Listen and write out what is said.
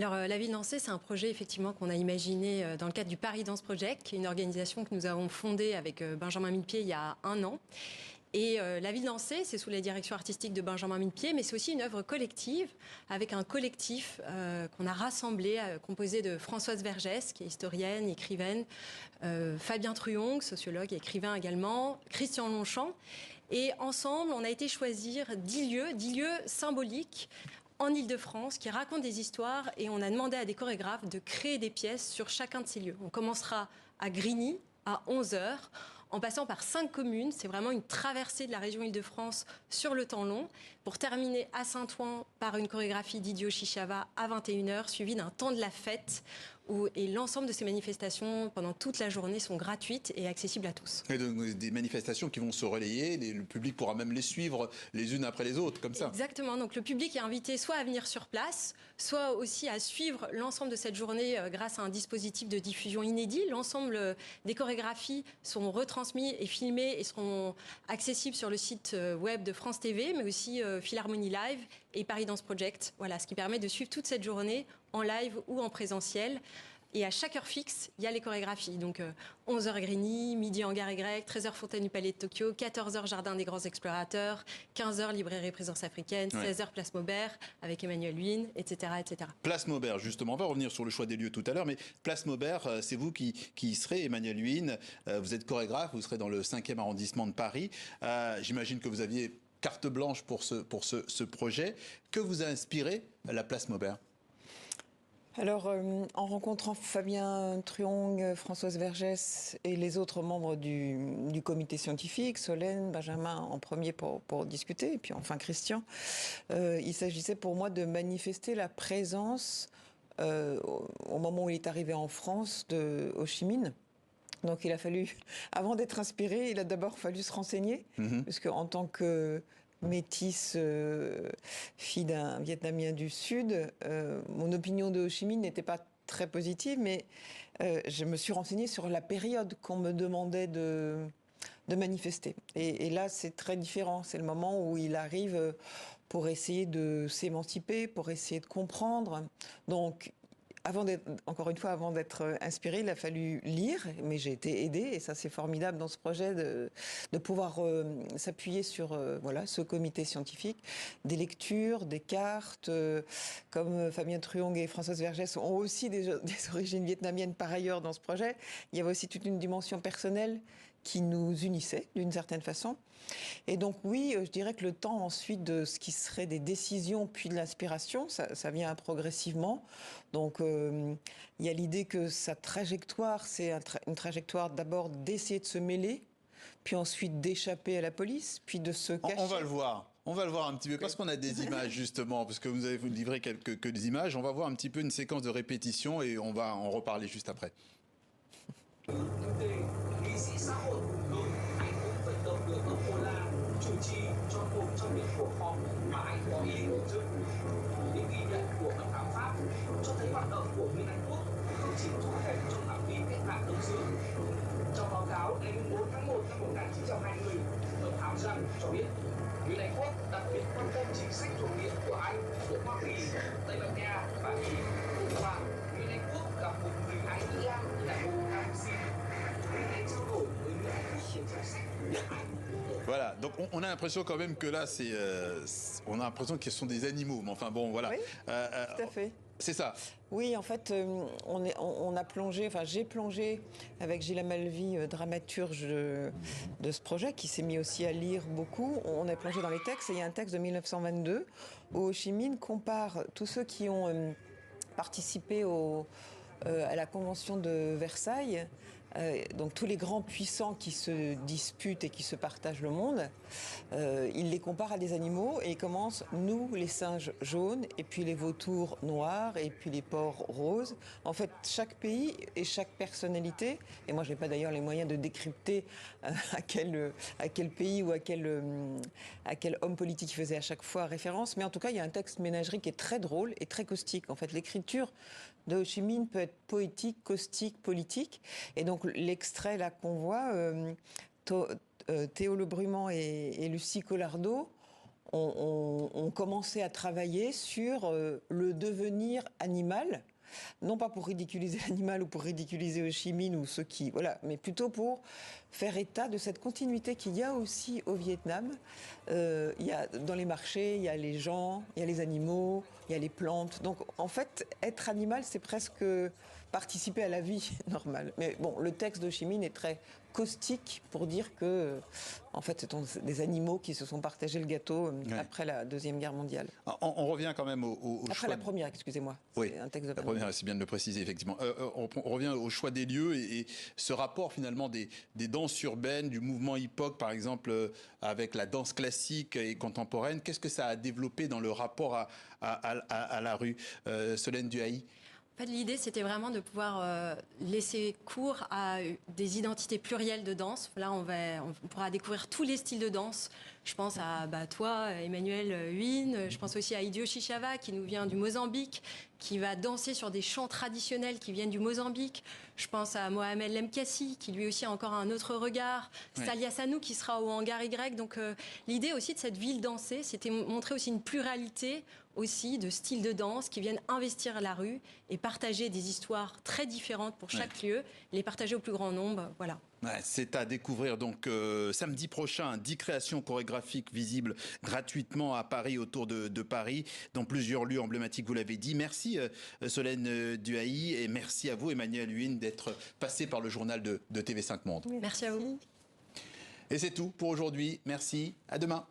Alors, la ville dansée, c'est un projet effectivement qu'on a imaginé dans le cadre du Paris Dance Project, qui est une organisation que nous avons fondée avec Benjamin Millepied il y a 1 an. Et la ville dansée, c'est sous la direction artistique de Benjamin Millepied, mais c'est aussi une œuvre collective avec un collectif qu'on a rassemblé, composé de Françoise Vergès, qui est historienne, écrivaine, Fabien Truong, sociologue et écrivain également, Christian Longchamp. Et ensemble, on a été choisir 10 lieux symboliques en Île-de-France qui racontent des histoires, et on a demandé à des chorégraphes de créer des pièces sur chacun de ces lieux. On commencera à Grigny à 11 heures, en passant par 5 communes. C'est vraiment une traversée de la région Île-de-France sur le temps long, pour terminer à Saint-Ouen par une chorégraphie d'Idio Chichava à 21 heures, suivie d'un temps de la fête. Et l'ensemble de ces manifestations, pendant toute la journée, sont gratuites et accessibles à tous. Et donc, des manifestations qui vont se relayer, le public pourra même les suivre les unes après les autres, comme ça. Exactement, donc le public est invité soit à venir sur place, soit aussi à suivre l'ensemble de cette journée grâce à un dispositif de diffusion inédit. L'ensemble des chorégraphies sont retransmises et filmées et seront accessibles sur le site web de France TV, mais aussi Philharmonie Live et Paris Dance Project. Voilà, ce qui permet de suivre toute cette journée en live ou en présentiel. Et à chaque heure fixe, il y a les chorégraphies. Donc 11h Grigny, midi en Gare Y, 13h Fontaine du Palais de Tokyo, 14h Jardin des Grands Explorateurs, 15h Librairie Présence Africaine, 16h Place Maubert avec Emmanuel Huynh, etc., etc. Place Maubert, justement, on va revenir sur le choix des lieux tout à l'heure, mais Place Maubert, c'est vous qui y serez, Emmanuel Huynh. Vous êtes chorégraphe, vous serez dans le 5e arrondissement de Paris. J'imagine que vous aviez carte blanche pour ce projet. Que vous a inspiré la Place Maubert ? Alors, en rencontrant Fabien Truong, Françoise Vergès et les autres membres du comité scientifique, Solène, Benjamin en premier pour discuter, et puis enfin Christian, il s'agissait pour moi de manifester la présence, au moment où il est arrivé en France, de Ho Chi Minh. Donc il a fallu, avant d'être inspiré, il a d'abord fallu se renseigner, puisque en tant que métisse, fille d'un Vietnamien du Sud, mon opinion de Ho Chi Minh n'était pas très positive, mais je me suis renseignée sur la période qu'on me demandait de manifester. Et là, c'est très différent. C'est le moment où il arrive pour essayer de s'émanciper, pour essayer de comprendre. Donc, encore une fois, avant d'être inspiré, il a fallu lire, mais j'ai été aidée, et ça c'est formidable dans ce projet de pouvoir s'appuyer sur ce comité scientifique, des lectures, des cartes, comme Fabien Truong et Françoise Vergès ont aussi des origines vietnamiennes par ailleurs dans ce projet. Il y avait aussi toute une dimension personnelle qui nous unissait d'une certaine façon. Et donc oui, je dirais que le temps ensuite de ce qui serait des décisions puis de l'inspiration, ça vient progressivement. Donc il y a l'idée que sa trajectoire, c'est une trajectoire d'abord d'essayer de se mêler, puis ensuite d'échapper à la police, puis de se cacher. On va le voir. On va le voir un petit peu, parce qu'on a des images justement, parce que vous avez livré quelques images. On va voir un petit peu une séquence de répétition et on va en reparler juste après. Nghị sĩ xã hội rồi anh cũng vận động được ở Hồ Lan chủ trì cho một trong những cuộc họp mà anh có ý tổ chức. Những ghi nhận của các thám pháp cho thấy hoạt động của Nguyễn Ái Quốc không chỉ thúc đẩy trong phạm vi cách mạng Đông Dương. Trong báo cáo ngày 4 tháng 1 năm 1920, ông Hào Răng cho biết Nguyễn Ái Quốc đặc biệt quan tâm chính sách thuộc địa của Anh, của Hoa Kỳ, Tây Ban Nha và Ý. Cùng qua, Nguyễn Ái Quốc gặp một người Ái Ý Lan là Hồ Nam Sinh. Voilà, donc on a l'impression quand même que là, on a l'impression que ce sont des animaux, mais enfin bon, voilà. Oui, tout à fait. C'est ça. Oui, en fait, on a plongé, enfin j'ai plongé avec Gilles Amalvi, dramaturge de ce projet, qui s'est mis aussi à lire beaucoup. On a plongé dans les textes, et il y a un texte de 1922 où Ho Chi Minh compare tous ceux qui ont participé à la Convention de Versailles, donc tous les grands puissants qui se disputent et qui se partagent le monde, il les compare à des animaux, et il commence, nous les singes jaunes, et puis les vautours noirs, et puis les porcs roses. En fait, chaque pays et chaque personnalité, et moi je n'ai pas d'ailleurs les moyens de décrypter à quel pays ou à quel homme politique il faisait à chaque fois référence, mais en tout cas il y a un texte ménagerie qui est très drôle et très caustique. En fait, l'écriture de Ho Chi Minh peut être poétique, caustique, politique, et donc l'extrait là qu'on voit, Théo Le Brumand et Lucie Collardot ont commencé à travailler sur le devenir animal. Non pas pour ridiculiser l'animal ou pour ridiculiser Ho Chi Minh ou ceux qui... Voilà, mais plutôt pour faire état de cette continuité qu'il y a aussi au Vietnam. Il y a, dans les marchés, il y a les gens, il y a les animaux, il y a les plantes. Donc en fait, être animal, c'est presque participer à la vie normale. Mais bon, le texte de Ho Chi Minh est très caustique pour dire que, en fait, ce sont des animaux qui se sont partagés le gâteau après la Deuxième Guerre mondiale. On revient quand même au après choix... la première, excusez-moi. Oui, un texte de la première, c'est bien de le préciser, effectivement. On revient au choix des lieux et ce rapport, finalement, des danses urbaines, du mouvement hip-hop, par exemple, avec la danse classique et contemporaine. Qu'est-ce que ça a développé dans le rapport à la rue, Solène Duhaï? En fait, l'idée, c'était vraiment de pouvoir laisser cours à des identités plurielles de danse. Là, on pourra découvrir tous les styles de danse. Je pense à toi, Emmanuel Huynh. Je pense aussi à Idio Chichava, qui nous vient du Mozambique, qui va danser sur des chants traditionnels qui viennent du Mozambique. Je pense à Mohamed Lemkassi, qui lui aussi a encore un autre regard. Ouais. Stalia Sanou, qui sera au Hangar Y. Donc, l'idée aussi de cette ville dansée, c'était montrer aussi une pluralité aussi de styles de danse qui viennent investir la rue et partager des histoires très différentes pour chaque lieu, les partager au plus grand nombre. Voilà. Ouais, c'est à découvrir donc samedi prochain, 10 créations chorégraphiques visibles gratuitement à Paris, autour de Paris, dans plusieurs lieux emblématiques, vous l'avez dit. Merci Solène Duhaï et merci à vous Emmanuel Huynh d'être passé par le journal de TV5 Monde. Merci à vous. Et c'est tout pour aujourd'hui. Merci, à demain.